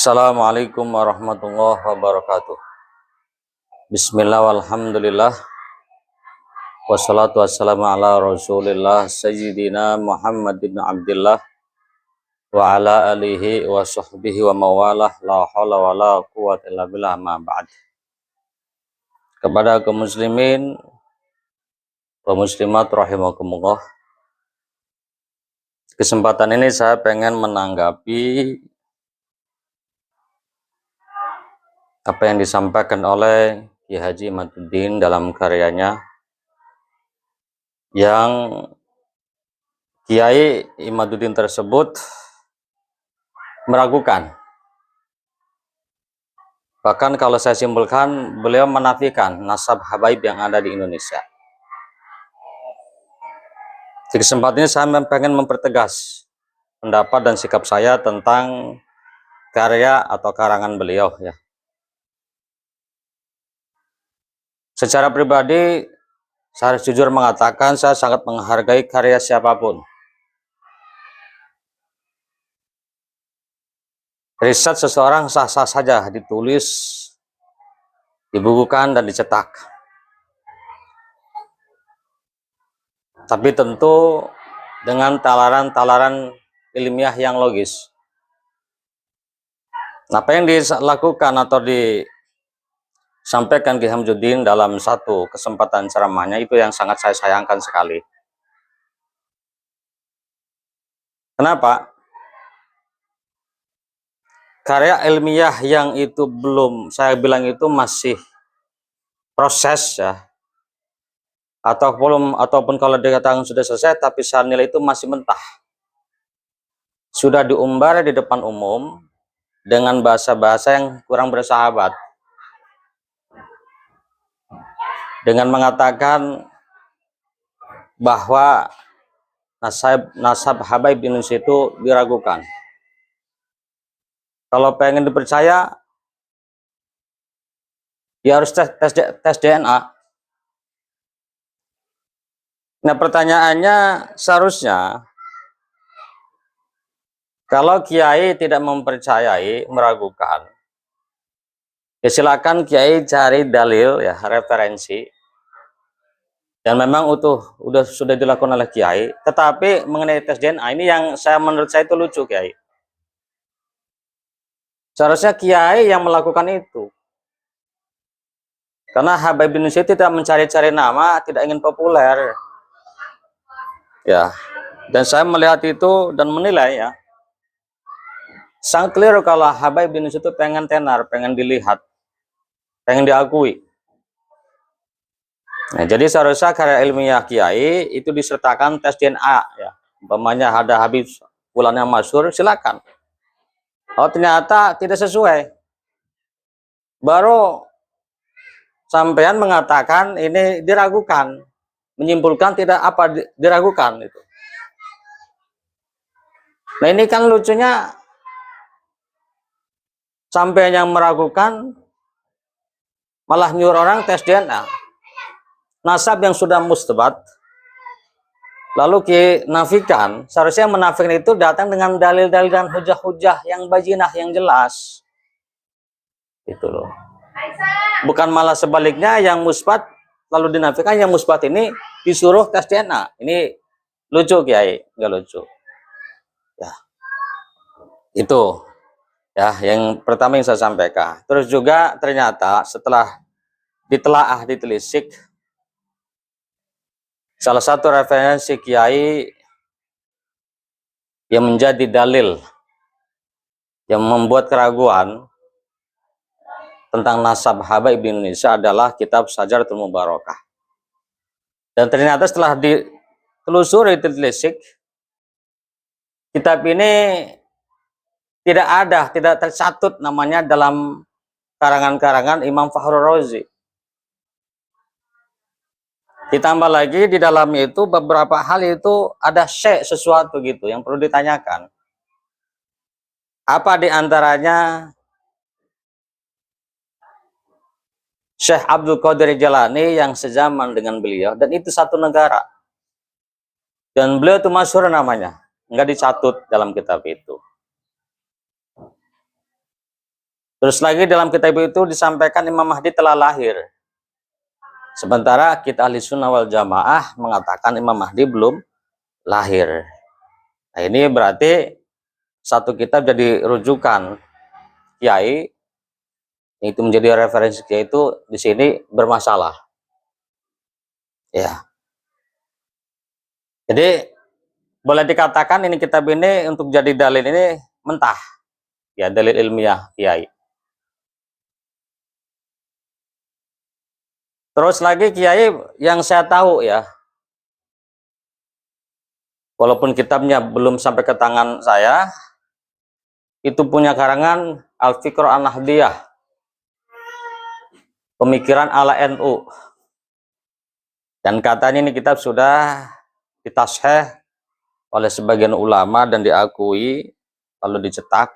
Assalamualaikum warahmatullahi wabarakatuh. Bismillah walhamdulillah. Wassalatu wassalamu ala rasulillah Sayyidina Muhammad bin Abdillah wa ala alihi wa sahbihi wa mawalah la hawla wa la quwwata illa billah ma ba'd. Kepada kaum muslimin wa muslimat rahimakumullah, kesempatan ini saya pengen menanggapi apa yang disampaikan oleh Ki Haji Imaduddin dalam karyanya, yang Kiai Imaduddin tersebut meragukan. Bahkan kalau saya simpulkan, beliau menafikan nasab habaib yang ada di Indonesia. Di kesempatan ini saya pengen mempertegas pendapat dan sikap saya tentang karya atau karangan beliau ya. Secara pribadi, saya harus jujur mengatakan saya sangat menghargai karya siapapun. Riset seseorang sah-sah saja ditulis, dibukukan, dan dicetak. Tapi tentu dengan talaran-talaran ilmiah yang logis. Apa yang dilakukan atau disampaikan Ki Imaduddin dalam satu kesempatan ceramahnya itu yang sangat saya sayangkan sekali. Kenapa? Karya ilmiah yang itu belum, saya bilang itu masih proses ya, ataupun kalau dikatakan sudah selesai tapi saya nilai itu masih mentah, sudah diumbar di depan umum dengan bahasa-bahasa yang kurang bersahabat, dengan mengatakan bahwa nasab habaib di Indonesia itu diragukan. Kalau pengen dipercaya, ya harus tes DNA. Nah, pertanyaannya seharusnya kalau kiai tidak mempercayai, meragukan, ya silakan kiai cari dalil ya, referensi. Dan memang sudah dilakukan oleh kiai. Tetapi mengenai tes DNA ini yang menurut saya itu lucu, kiai. Seharusnya kiai yang melakukan itu. Karena habaib Indonesia tidak mencari-cari nama, tidak ingin populer. Ya, dan saya melihat itu dan menilai ya, sangat keliru kalau habaib Indonesia itu pengen tenar, pengen dilihat, pengen diakui. Nah, jadi seharusnya karya ilmiah kiai itu disertakan tes DNA ya. Umpamanya ada Habib Fulan yang masyhur, silakan. Oh ternyata tidak sesuai, baru sampean mengatakan ini diragukan, menyimpulkan tidak apa diragukan itu. Nah ini kan lucunya, sampai yang meragukan malah nyuruh orang tes DNA. Nasab yang sudah mustabat lalu nafikan, seharusnya menafikan itu datang dengan dalil-dalil dan hujah-hujah yang bajinah, yang jelas. Itu loh. Bukan malah sebaliknya, yang musbat lalu dinafikan, yang musbat ini disuruh tes DNA. Ini lucu kiai, nggak lucu. Ya, itu ya yang pertama yang saya sampaikan. Terus juga ternyata setelah ditelaah, ditelisik, salah satu referensi kiai yang menjadi dalil yang membuat keraguan tentang nasab habaib di Indonesia adalah kitab Syajaratul Mubarakah. Dan ternyata setelah ditelusuri, ditelisik, kitab ini tidak tercatut namanya dalam karangan-karangan Imam Fakhrul Razi. Ditambah lagi di dalamnya itu beberapa hal itu ada sesuatu gitu yang perlu ditanyakan. Apa diantaranya Syekh Abdul Qadir Jalani yang sezaman dengan beliau, dan itu satu negara. Dan beliau itu masyhur namanya, nggak dicatut dalam kitab itu. Terus lagi dalam kitab itu disampaikan Imam Mahdi telah lahir. Sementara kita ahli sunnah wal jamaah mengatakan Imam Mahdi belum lahir. Nah ini berarti satu kitab jadi rujukan kiai, itu menjadi referensi kiai itu di sini bermasalah. Ya. Jadi boleh dikatakan ini kitab ini untuk jadi dalil ini mentah. Ya, dalil ilmiah kiai. Terus lagi kiai yang saya tahu ya, walaupun kitabnya belum sampai ke tangan saya, itu punya karangan Al-Fiqh An-Nahdiyah, pemikiran ala NU. Dan katanya ini kitab sudah ditasheh oleh sebagian ulama dan diakui lalu dicetak.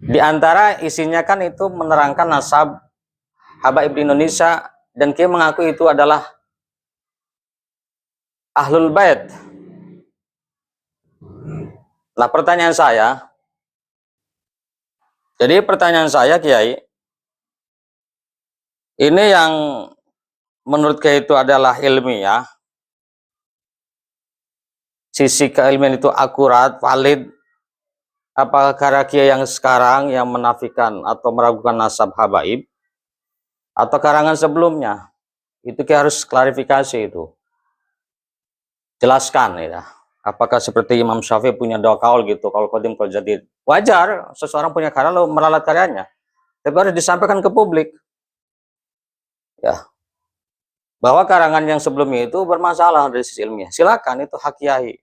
Di antara isinya kan itu menerangkan nasab habaib Indonesia, dan kiai mengaku itu adalah Ahlul Bait. Nah, pertanyaan saya, Kiai, ini yang menurut Kiai itu adalah ilmiah, sisi keilmian itu akurat, valid, apakah karya Kiai yang sekarang yang menafikan atau meragukan nasab habaib, atau karangan sebelumnya? Itu Kiai harus klarifikasi itu. Jelaskan ya. Apakah seperti Imam Syafi'i punya dua kaul gitu, kalau qadim kalau jadid. Wajar seseorang punya karya lalu meralat karyanya, tapi harus disampaikan ke publik. Ya. Bahwa karangan yang sebelumnya itu bermasalah dari sisi ilmiah. Silakan, itu hak kiai.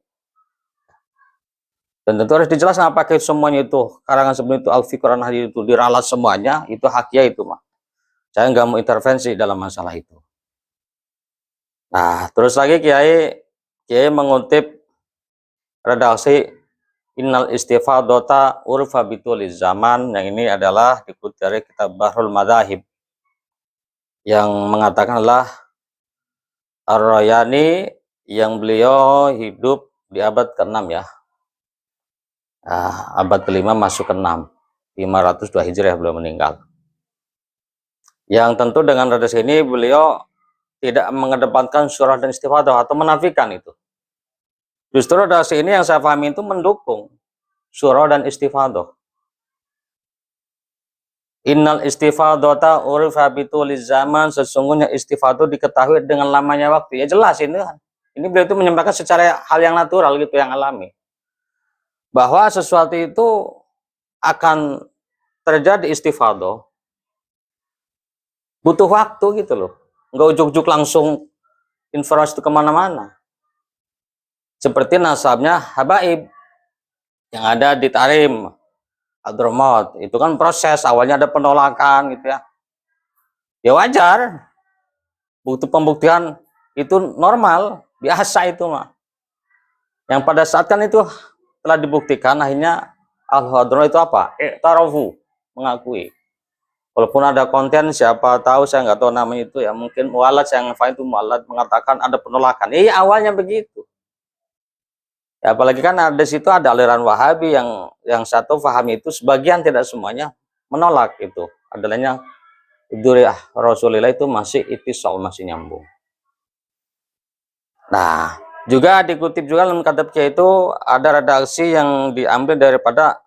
Dan tentu harus dijelaskan apakah semuanya itu karangan sebelum itu Al-Fiqh An-Nahdiyah itu diralat semuanya, itu hak kiai itu mah. Saya nggak mau intervensi dalam masalah itu. Nah, terus lagi kiai mengutip redaksi Innal istifadota urfa bituliz zaman, yang ini adalah dikutip dari kitab Bahrul Madzahib yang mengatakan adalah Ar-Rayani, yang beliau hidup di abad ke-6 ya. Abad ke-5 masuk ke-6, 502 Hijriah beliau meninggal. Yang tentu dengan redaksi ini beliau tidak mengedepankan surah dan istifadah atau menafikan itu. Justru redaksi ini yang saya pahami itu mendukung surah dan istifadah. Innal istifadata urifa bituliz zaman, sesungguhnya istifadah diketahui dengan lamanya waktu. Ya jelas ini. Ini beliau itu menyampaikan secara hal yang natural gitu, yang alami. Bahwa sesuatu itu akan terjadi istifadah butuh waktu gitu loh. Enggak ujuk-ujuk langsung informasi itu kemana-mana. Seperti nasabnya habaib yang ada di Tarim, Hadramawt, itu kan proses, awalnya ada penolakan gitu ya. Ya wajar, butuh pembuktian itu normal, biasa itu mah. Yang pada saat kan itu telah dibuktikan, akhirnya Al-Hadramawt itu apa? I'tarafu, mengakui. Walaupun ada konten, siapa tahu, saya nggak tahu namanya itu ya, mungkin mualad, saya ngefaham itu mualad mengatakan ada penolakan. Awalnya begitu. Ya, apalagi kan ada situ ada aliran Wahabi yang satu paham itu, sebagian tidak semuanya menolak itu. Adalahnya Dzurriyyah Rasulillah itu masih ittisal, masih nyambung. Nah, juga dikutip juga dalam kitabnya itu ada redaksi yang diambil daripada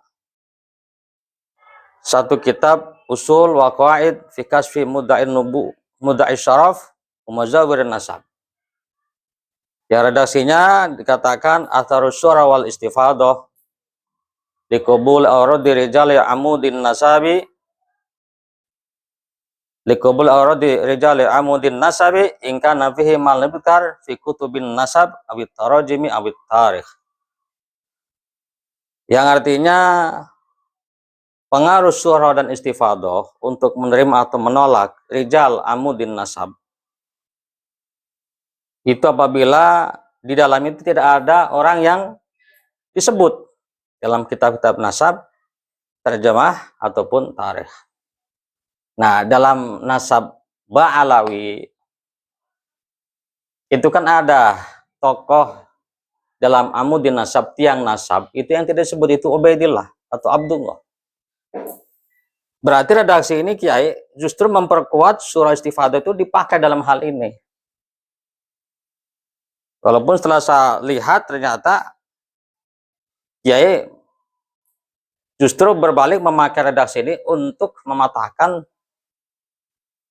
satu kitab Usul wa Qawaid fi Kasfi Mudda'i Syaraf wa Mazawirin Nasab. Ya, redaksinya dikatakan atharus syura wal istifadah liqabul awradi rijali amudin nasabi in kana fihi mal nabkar fi kutubin nasab awit tarajimi awit tarikh. Yang artinya pengaruh syura dan istifadah untuk menerima atau menolak rijal amudin nasab itu apabila di dalam itu tidak ada orang yang disebut dalam kitab-kitab nasab, terjemah ataupun tarikh. Nah, dalam nasab Ba'alawi itu kan ada tokoh dalam amudin nasab, tiang nasab itu yang tidak disebut itu Ubaidillah atau Abdullah. Berarti redaksi ini Kiai justru memperkuat surah istifadah itu dipakai dalam hal ini. Walaupun setelah saya lihat ternyata Kiai justru berbalik memakai redaksi ini untuk mematahkan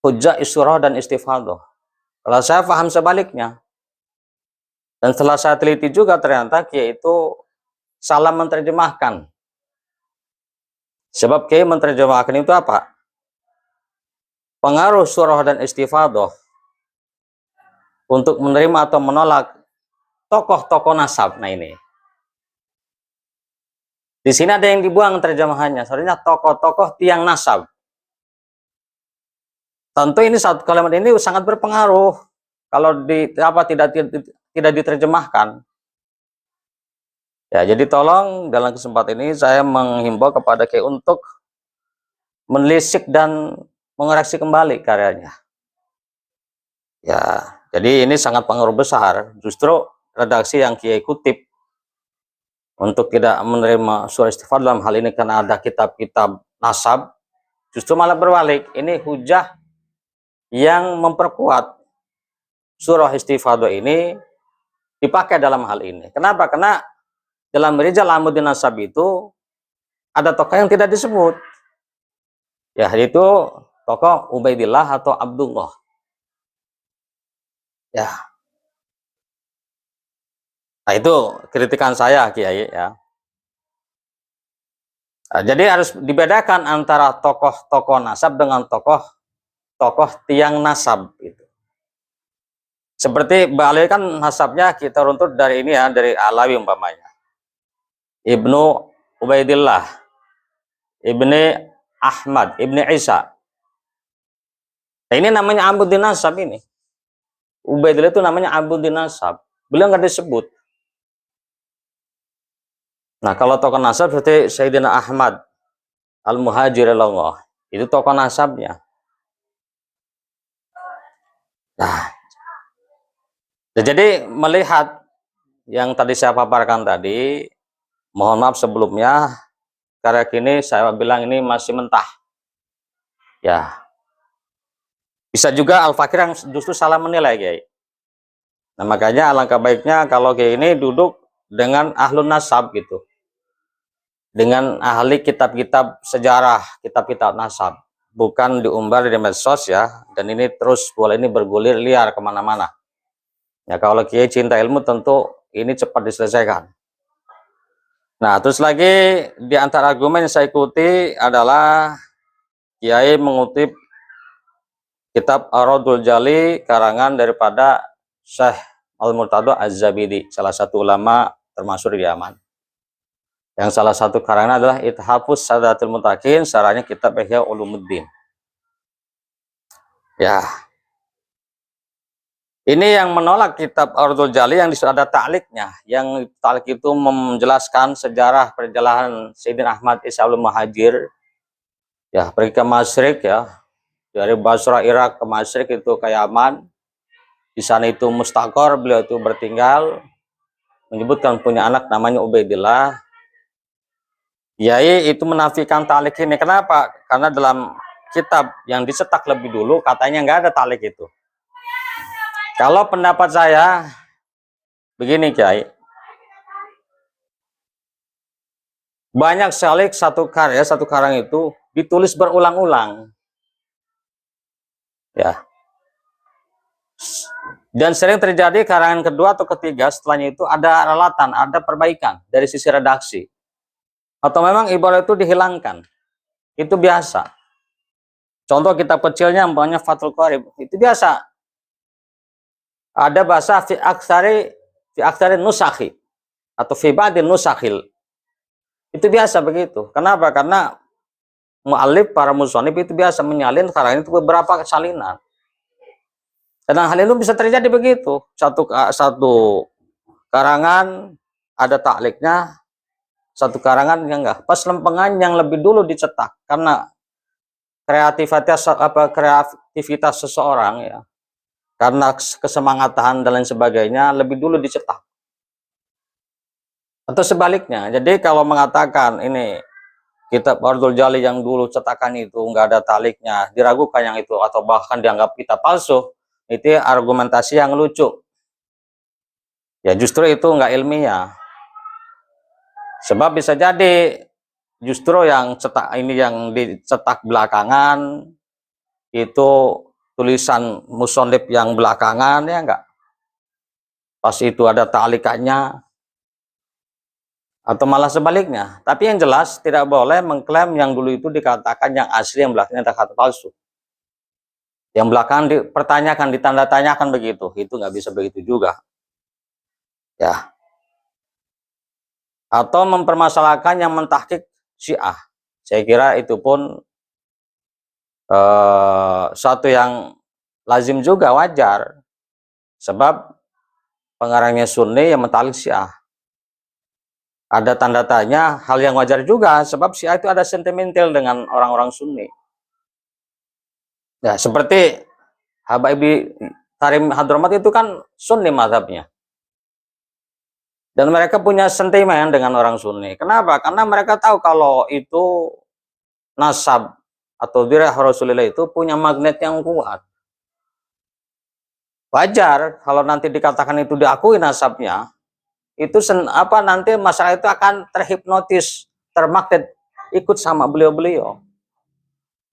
hujjah isurah dan istifadah. Kalau saya paham sebaliknya. Dan setelah saya teliti juga ternyata Kiai itu salah menerjemahkan. Sebab Kiai menerjemahkan itu apa? Pengaruh surah dan istifadah untuk menerima atau menolak tokoh-tokoh nasab. Nah ini. Di sini ada yang dibuang terjemahannya. Sebenarnya tokoh-tokoh tiang nasab. Tentu ini satu kalimat ini sangat berpengaruh kalau tidak diterjemahkan. Ya, jadi tolong dalam kesempatan ini saya menghimbau kepada Kiai untuk menelisik dan mengoreksi kembali karyanya. Ya, jadi ini sangat pengaruh besar. Justru redaksi yang Kiai kutip untuk tidak menerima surah istifadah dalam hal ini karena ada kitab-kitab nasab, justru malah berbalik. Ini hujah yang memperkuat surah istifadah ini dipakai dalam hal ini. Kenapa? Karena dalam Rijal Amudin Nasab itu ada tokoh yang tidak disebut. Ya, yaitu tokoh Ubaidillah atau Abdullah. Ya. Nah, itu kritikan saya, Kiai, ya. Nah, jadi harus dibedakan antara tokoh-tokoh nasab dengan tokoh tiang nasab itu. Seperti balik kan nasabnya kita runtut dari ini ya, dari Alawi umpamanya. Ibnu Ubaidillah, Ibni Ahmad, Ibni Isa. Nah, ini namanya Abudin Nasab ini. Ubaidillah itu namanya Abudin Nasab. Beliau nggak disebut. Nah, kalau tokoh nasab seperti Sayyidina Ahmad Al-Muhajir Allah, itu tokoh nasabnya. Nah, jadi melihat yang tadi saya paparkan tadi, mohon maaf sebelumnya, karena kini saya bilang ini masih mentah. Ya, bisa juga Al-Fakir yang justru salah menilai, Kiai. Nah, makanya alangkah baiknya kalau Kiai ini duduk dengan ahlun nasab gitu. Dengan ahli kitab-kitab sejarah, kitab-kitab nasab, bukan diumbar di medsos ya. Dan ini terus bola ini bergulir liar kemana-mana. Ya kalau Kiai cinta ilmu tentu ini cepat diselesaikan. Nah terus lagi di antara argumen yang saya ikuti adalah Kiai mengutip kitab Ar-Raddul Jali karangan daripada Syekh Al-Murtadha Az-Zabidi, salah satu ulama termasuk di Yaman. Yang salah satu karangan adalah Ithafus Sadatul Muttaqin, saranya kitab Ihya Ulumuddin. Ya. Ini yang menolak kitab Ar-Raddul Jali yang ada ta'liknya. Yang ta'lik itu menjelaskan sejarah perjalanan Sayyidina Ahmad Isa al-Muhajir. Ya, pergi ke Masyrik ya. Dari Basra Irak ke Masyrik itu ke Yaman. Di sana itu mustaqor, beliau itu bertinggal. Menyebutkan punya anak namanya Ubaidillah. Yai itu menafikan ta'lik ini. Kenapa? Karena dalam kitab yang dicetak lebih dulu katanya nggak ada ta'lik itu. Kalau pendapat saya begini, Kiai. Banyak sekali satu karya, satu karang itu ditulis berulang-ulang. Ya. Dan sering terjadi karangan kedua atau ketiga setelahnya itu ada relatan, ada perbaikan dari sisi redaksi. Atau memang ibarat itu dihilangkan. Itu biasa. Contoh kitab kecilnya umpamanya Fathul Qarib, itu biasa. Ada bahasa fi aksari nusakhi atau fi ba'din nusakhil. Itu biasa begitu. Kenapa? Karena mu'allif, para musonif itu biasa menyalin karangan itu beberapa salinan. Dan hal itu bisa terjadi begitu. Satu karangan ada ta'liknya, satu karangan yang enggak. Pas lempengan yang lebih dulu dicetak karena kreativitas seseorang ya. Karena kesemangatan dan lain sebagainya lebih dulu dicetak. Atau sebaliknya. Jadi kalau mengatakan ini kitab Ardul Jali yang dulu cetakan itu nggak ada taliknya, diragukan yang itu, atau bahkan dianggap kitab palsu, itu argumentasi yang lucu. Ya justru itu nggak ilmiah. Sebab bisa jadi justru yang cetak ini yang dicetak belakangan itu tulisan musonif yang belakangan, ya enggak? Pas itu ada talikannya, atau malah sebaliknya. Tapi yang jelas tidak boleh mengklaim yang dulu itu dikatakan yang asli, yang belakangnya ada kata palsu. Yang belakangan dipertanyakan, ditanda tanyakan begitu, itu nggak bisa begitu juga. Ya. Atau mempermasalahkan yang mentahkik Syiah. Saya kira itu pun suatu yang lazim juga, wajar. Sebab pengarangnya Sunni yang mentahkik Syiah. Ada tanda tanya, hal yang wajar juga, sebab Syiah itu ada sentimental dengan orang-orang Sunni. Ya, seperti Habaibi Tarim Hadromat itu kan Sunni mazhabnya. Dan mereka punya sentimen dengan orang Sunni. Kenapa? Karena mereka tahu kalau itu nasab atau dirah Rasulullah itu punya magnet yang kuat. Wajar kalau nanti dikatakan itu diakui nasabnya, itu nanti masyarakat itu akan terhipnotis, termagnet ikut sama beliau-beliau.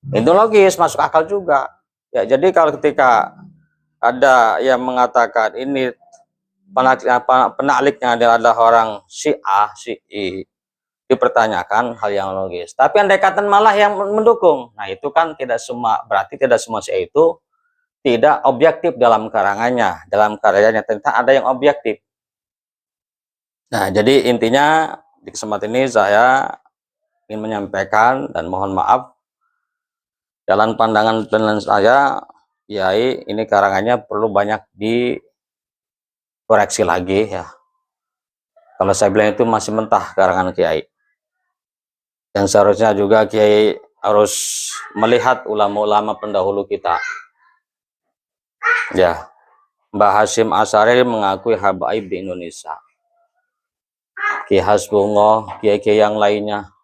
Itu logis, masuk akal juga. Ya, jadi kalau ketika ada yang mengatakan ini penakliknya adalah orang Syiah, Syi'i, dipertanyakan hal yang logis. Tapi andai kata malah yang mendukung, nah itu kan tidak semua, berarti tidak semua Syiah itu tidak objektif dalam karangannya, dalam karyanya, tentang ada yang objektif. Nah, jadi intinya di kesempatan ini saya ingin menyampaikan dan mohon maaf, jalan pandangan dan saya, Kiai, ini karangannya perlu banyak dikoreksi lagi ya. Kalau saya bilang itu masih mentah karangan Kiai. Dan seharusnya juga Kiai harus melihat ulama-ulama pendahulu kita. Ya, Mbah Hasyim Asy'ari mengakui habaib di Indonesia. Ki Hasbullah, kiai-kiai yang lainnya,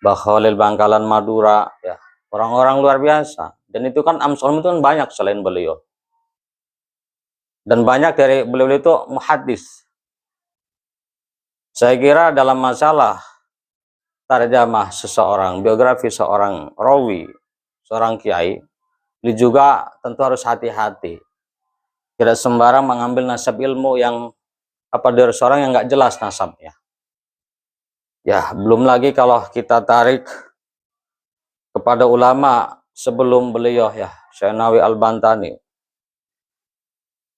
Mbah Khalil Bangkalan Madura, ya, orang-orang luar biasa. Dan itu kan Amsalum itu kan banyak selain beliau. Dan banyak dari beliau itu muhaddis. Saya kira dalam masalah tarjamah seseorang, biografi seorang rawi, seorang kiai, ini juga tentu harus hati-hati. Tidak sembarang mengambil nasab ilmu yang dari seorang yang nggak jelas nasabnya. Ya, belum lagi kalau kita tarik kepada ulama sebelum beliau, ya, Syekh Al-Bantani.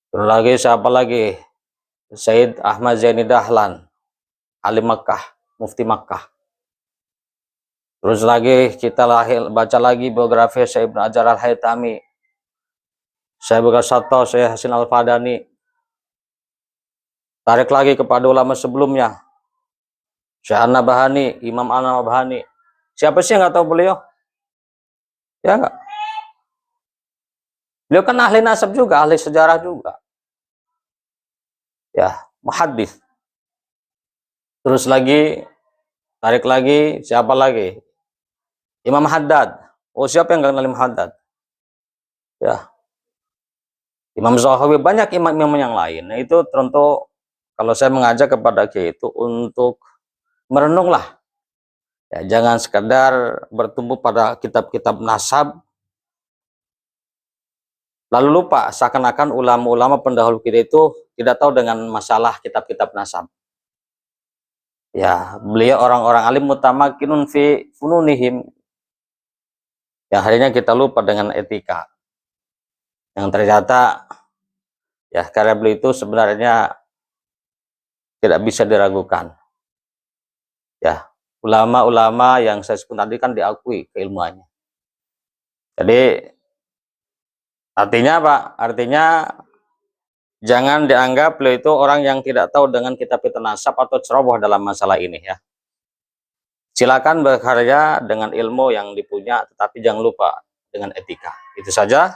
Terus lagi siapa lagi? Said Ahmad Zaini Dahlan, alim Makkah, mufti Makkah. Terus lagi kita baca lagi biografi Syekh Ibnu Hajar Al-Haytami, Syekh Bakar Satto, Syekh Hasin Al-Fadani. Tarik lagi kepada ulama sebelumnya, Syekh An-Nabhani, Imam An-Nabhani. Siapa sih yang nggak tahu beliau? Ya enggak? Beliau kan ahli nasab juga, ahli sejarah juga. Ya, muhaddis. Terus lagi, tarik lagi, siapa lagi? Imam Haddad. Oh, siapa yang nggak kenal Imam Haddad? Ya. Imam Zahawi, banyak imam-imam yang lain. Nah, itu tentu kalau saya mengajak kepada kita itu untuk merenunglah. Ya, jangan sekedar bertumbuh pada kitab-kitab nasab, lalu lupa seakan-akan ulama-ulama pendahulu kita itu tidak tahu dengan masalah kitab-kitab nasab. Ya, beliau orang-orang alim mutamakinun fi fununihim. Yang akhirnya kita lupa dengan etika. Yang ternyata ya karya beliau itu sebenarnya tidak bisa diragukan. Ya, ulama-ulama yang saya sebut tadi kan diakui keilmuannya. Jadi artinya apa? Artinya jangan dianggap beliau itu orang yang tidak tahu dengan kitab-kitab nasab atau ceroboh dalam masalah ini ya. Silakan berkarya dengan ilmu yang dipunya, tetapi jangan lupa dengan etika. Itu saja.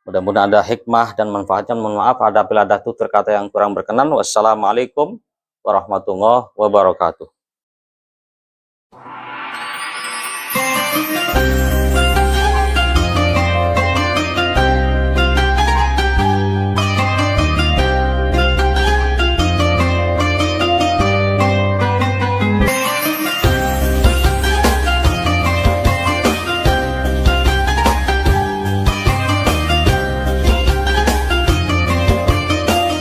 Mudah-mudahan ada hikmah dan manfaatnya. Mohon maaf apabila ada tutur kata yang kurang berkenan. Wassalamualaikum warahmatullahi wabarakatuh.